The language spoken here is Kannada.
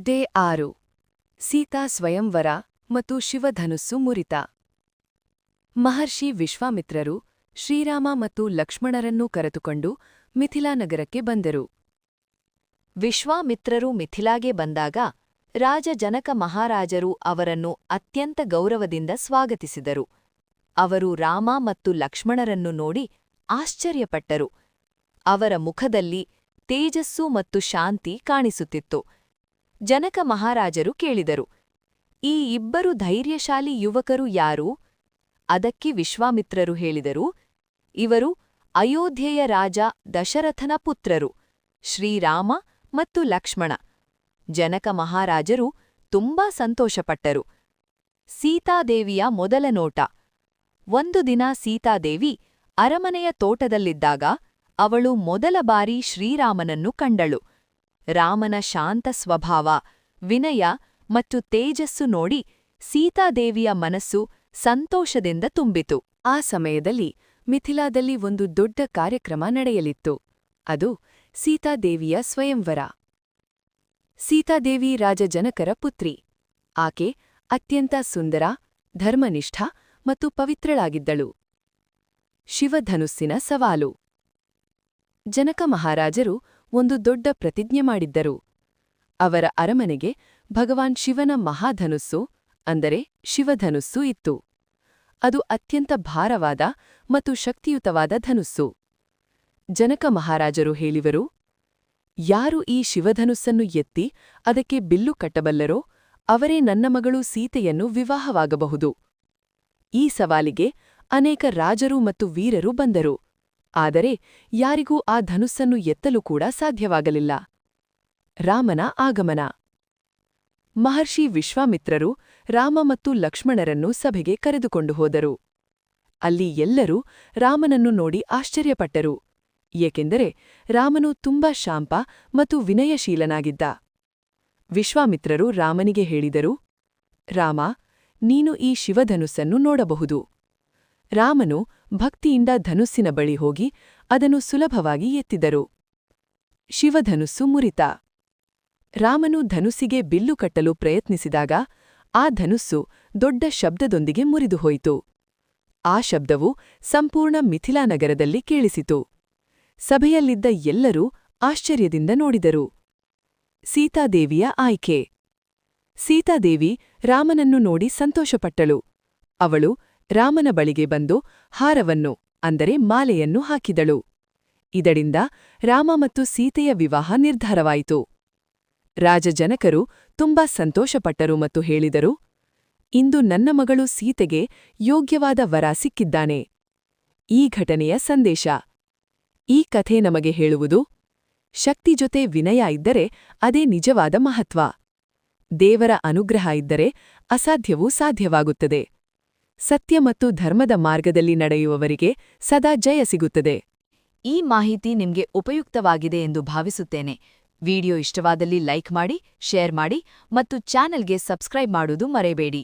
ಡೇ 6 ಸೀತಾ ಸ್ವಯಂವರ ಮತ್ತು ಶಿವಧನುಸ್ಸು ಮುರಿತ. ಮಹರ್ಷಿ ವಿಶ್ವಾಮಿತ್ರರು ಶ್ರೀರಾಮ ಮತ್ತು ಲಕ್ಷ್ಮಣರನ್ನೂ ಕರೆದುಕೊಂಡು ಮಿಥಿಲಾ ನಗರಕ್ಕೆ ಬಂದರು. ವಿಶ್ವಾಮಿತ್ರರು ಮಿಥಿಲಾಗೆ ಬಂದಾಗ ರಾಜ ಜನಕ ಮಹಾರಾಜರು ಅವರನ್ನು ಅತ್ಯಂತ ಗೌರವದಿಂದ ಸ್ವಾಗತಿಸಿದರು. ಅವರು ರಾಮ ಮತ್ತು ಲಕ್ಷ್ಮಣರನ್ನು ನೋಡಿ ಆಶ್ಚರ್ಯಪಟ್ಟರು. ಅವರ ಮುಖದಲ್ಲಿ ತೇಜಸ್ಸು ಮತ್ತು ಶಾಂತಿ ಕಾಣಿಸುತ್ತಿತ್ತು. ಜನಕ ಮಹಾರಾಜರು ಕೇಳಿದರು, ಈ ಇಬ್ಬರು ಧೈರ್ಯಶಾಲಿ ಯುವಕರು ಯಾರು? ಅದಕ್ಕೆ ವಿಶ್ವಾಮಿತ್ರರು ಹೇಳಿದರು, ಇವರು ಅಯೋಧ್ಯೆಯ ರಾಜ ದಶರಥನ ಪುತ್ರರು, ಶ್ರೀರಾಮ ಮತ್ತು ಲಕ್ಷ್ಮಣ. ಜನಕ ಮಹಾರಾಜರು ತುಂಬಾ ಸಂತೋಷಪಟ್ಟರು. ಸೀತಾದೇವಿಯ ಮೊದಲ ನೋಟ. ಒಂದು ದಿನ ಸೀತಾದೇವಿ ಅರಮನೆಯ ತೋಟದಲ್ಲಿದ್ದಾಗ ಅವಳು ಮೊದಲ ಬಾರಿ ಶ್ರೀರಾಮನನ್ನು ಕಂಡಳು. ರಾಮನ ಶಾಂತ ಸ್ವಭಾವ, ವಿನಯ ಮತ್ತು ತೇಜಸ್ಸು ನೋಡಿ ಸೀತಾದೇವಿಯ ಮನಸ್ಸು ಸಂತೋಷದಿಂದ ತುಂಬಿತು. ಆ ಸಮಯದಲ್ಲಿ ಮಿಥಿಲಾದಲ್ಲಿ ಒಂದು ದೊಡ್ಡ ಕಾರ್ಯಕ್ರಮ ನಡೆಯಲಿತ್ತು. ಅದು ಸೀತಾದೇವಿಯ ಸ್ವಯಂವರ. ಸೀತಾದೇವಿ ರಾಜ ಜನಕರ ಪುತ್ರಿ. ಆಕೆ ಅತ್ಯಂತ ಸುಂದರ, ಧರ್ಮನಿಷ್ಠ ಮತ್ತು ಪವಿತ್ರಳಾಗಿದ್ದಳು. ಶಿವಧನುಸ್ಸಿನ ಸವಾಲು. ಜನಕ ಮಹಾರಾಜರು ಒಂದು ದೊಡ್ಡ ಪ್ರತಿಜ್ಞೆ ಮಾಡಿದ್ದರು. ಅವರ ಅರಮನೆಗೆ ಭಗವಾನ್ ಶಿವನ ಮಹಾಧನುಸ್ಸು ಅಂದರೆ ಶಿವಧನುಸ್ಸು ಇತ್ತು. ಅದು ಅತ್ಯಂತ ಭಾರವಾದ ಮತ್ತು ಶಕ್ತಿಯುತವಾದ ಧನುಸ್ಸು. ಜನಕ ಮಹಾರಾಜರು ಹೇಳಿದರು, ಯಾರು ಈ ಶಿವಧನುಸ್ಸನ್ನು ಎತ್ತಿ ಅದಕ್ಕೆ ಬಿಲ್ಲು ಕಟ್ಟಬಲ್ಲರೋ ಅವರೇ ನನ್ನ ಮಗಳು ಸೀತೆಯನ್ನು ವಿವಾಹವಾಗಬಹುದು. ಈ ಸವಾಲಿಗೆ ಅನೇಕ ರಾಜರು ಮತ್ತು ವೀರರು ಬಂದರು. ಆದರೆ ಯಾರಿಗೂ ಆ ಧನುಸ್ಸನ್ನು ಎತ್ತಲು ಕೂಡ ಸಾಧ್ಯವಾಗಲಿಲ್ಲ. ರಾಮನ ಆಗಮನ. ಮಹರ್ಷಿ ವಿಶ್ವಾಮಿತ್ರರು ರಾಮ ಮತ್ತು ಲಕ್ಷ್ಮಣರನ್ನು ಸಭೆಗೆ ಕರೆದುಕೊಂಡು ಹೋದರು. ಅಲ್ಲಿ ಎಲ್ಲರೂ ರಾಮನನ್ನು ನೋಡಿ ಆಶ್ಚರ್ಯಪಟ್ಟರು, ಏಕೆಂದರೆ ರಾಮನು ತುಂಬಾ ಶಾಂತ ಮತ್ತು ವಿನಯಶೀಲನಾಗಿದ್ದ. ವಿಶ್ವಾಮಿತ್ರರು ರಾಮನಿಗೆ ಹೇಳಿದರು, ರಾಮ, ನೀನು ಈ ಶಿವಧನುಸ್ಸನ್ನು ನೋಡಬಹುದು. ರಾಮನು ಭಕ್ತಿಯಿಂದ ಧನುಸ್ಸಿನ ಬಳಿ ಹೋಗಿ ಅದನ್ನು ಸುಲಭವಾಗಿ ಎತ್ತಿದರು. ಶಿವಧನುಸ್ಸು ಮುರಿತ. ರಾಮನು ಧನುಸ್ಸಿಗೆ ಬಿಲ್ಲು ಕಟ್ಟಲು ಪ್ರಯತ್ನಿಸಿದಾಗ ಆ ಧನುಸ್ಸು ದೊಡ್ಡ ಶಬ್ದದೊಂದಿಗೆ ಮುರಿದುಹೋಯಿತು. ಆ ಶಬ್ದವು ಸಂಪೂರ್ಣ ಮಿಥಿಲಾ ನಗರದಲ್ಲಿ ಕೇಳಿಸಿತು. ಸಭೆಯಲ್ಲಿದ್ದ ಎಲ್ಲರೂ ಆಶ್ಚರ್ಯದಿಂದ ನೋಡಿದರು. ಸೀತಾದೇವಿಯ ಆಯ್ಕೆ. ಸೀತಾದೇವಿ ರಾಮನನ್ನು ನೋಡಿ ಸಂತೋಷಪಟ್ಟಳು. ಅವಳು ರಾಮನ ಬಳಿಗೆ ಬಂದು ಹಾರವನ್ನು ಅಂದರೆ ಮಾಲೆಯನ್ನು ಹಾಕಿದಳು. ಇದರಿಂದ ರಾಮ ಮತ್ತು ಸೀತೆಯ ವಿವಾಹ ನಿರ್ಧಾರವಾಯಿತು. ರಾಜ ಜನಕರು ತುಂಬಾ ಸಂತೋಷಪಟ್ಟರು ಮತ್ತು ಹೇಳಿದರು, ಇಂದು ನನ್ನ ಮಗಳು ಸೀತೆಗೆ ಯೋಗ್ಯವಾದ ವರ ಸಿಕ್ಕಿದ್ದಾನೆ. ಈ ಘಟನೆಯ ಸಂದೇಶ. ಈ ಕಥೆ ನಮಗೆ ಹೇಳುವುದು, ಶಕ್ತಿ ಜೊತೆ ವಿನಯ ಇದ್ದರೆ ಅದೇ ನಿಜವಾದ ಮಹತ್ವ. ದೇವರ ಅನುಗ್ರಹ ಇದ್ದರೆ ಅಸಾಧ್ಯವೂ ಸಾಧ್ಯವಾಗುತ್ತದೆ. ಸತ್ಯ ಮತ್ತು ಧರ್ಮದ ಮಾರ್ಗದಲ್ಲಿ ನಡೆಯುವವರಿಗೆ ಸದಾ ಜಯ ಸಿಗುತ್ತದೆ. ಈ ಮಾಹಿತಿ ನಿಮಗೆ ಉಪಯುಕ್ತವಾಗಿದೆ ಎಂದು ಭಾವಿಸುತ್ತೇನೆ. ವಿಡಿಯೋ ಇಷ್ಟವಾದಲ್ಲಿ ಲೈಕ್ ಮಾಡಿ, ಶೇರ್ ಮಾಡಿ ಮತ್ತು ಚಾನೆಲ್ಗೆ ಸಬ್ಸ್ಕ್ರೈಬ್ ಮಾಡುವುದು ಮರೆಯಬೇಡಿ.